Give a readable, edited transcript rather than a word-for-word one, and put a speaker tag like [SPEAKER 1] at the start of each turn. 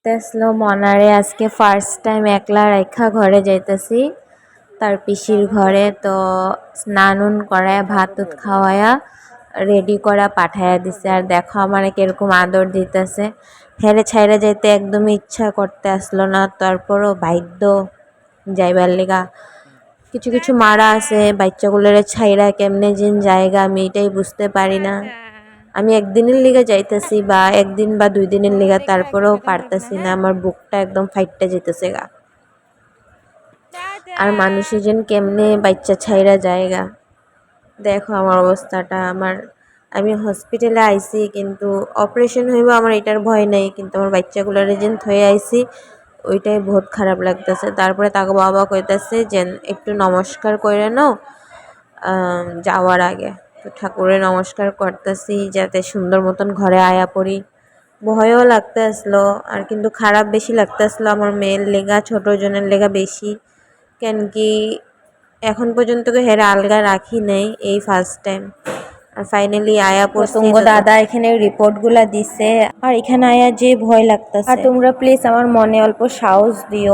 [SPEAKER 1] তেসলো মনারে আজকে first time একলা রাইখা ঘরে যাইতেছি তার পিসির ঘরে। তো স্নানুন করায় ভাত তুত খাওয়ায়া রেডি করা পাঠায়া দিছে। আর দেখো আমার কিরকম আদর দিতেছে। হেরে ছাইরা যাইতে একদমই ইচ্ছা করতে আসলো না, তারপরও বাধ্য যাইবার লিগা। কিছু কিছু মারা আছে বাচ্চাগুলোরে ছাইরা কেমনে যেন জায়গা আমি এটাই বুঝতে পারি না। আমি একদিনের লিগে যাইতেছি বা একদিন বা 2 দিনের লিগে, তারপরেও পারতেছি না, আমার বুকটা একদম ফাইটটা যেতেছে গা। আর মানুষের যেন কেমনে বাচ্চা ছাইরা জায়গা। দেখো আমার অবস্থাটা। আমি হসপিটালে আইছি, কিন্তু অপারেশন হইব আমার এটার ভয় নাই, কিন্তু আমার বাচ্চাগুলোরে যেন থয়ে আইছি ওইটাই বহুত খারাপ লাগতেছে। তারপরে তাকে বাবা কইতাছে যে একটু নমস্কার করে নাও যাওয়ার আগে। তো ঠাকুরের নমস্কার করতেছি যাতে সুন্দর মতন ঘরে আয়া পড়ি। ভয়ও লাগতে আসলো, আর কিন্তু খারাপ বেশি লাগতে আসলো আমার মেয়ের লেগা, ছোট জনের লেগা বেশি। কেন কি এখন পর্যন্ত হেরা আলগা রাখি নাই, এই ফার্স্ট টাইম। আর ফাইনালি আয়া পড়ছি। দাদা এখানে রিপোর্টগুলা দিছে, আর এখানে আয়া যে ভয় লাগতেছে। আর তোমরা প্লিজ আমার মনে অল্প সাহস দিও।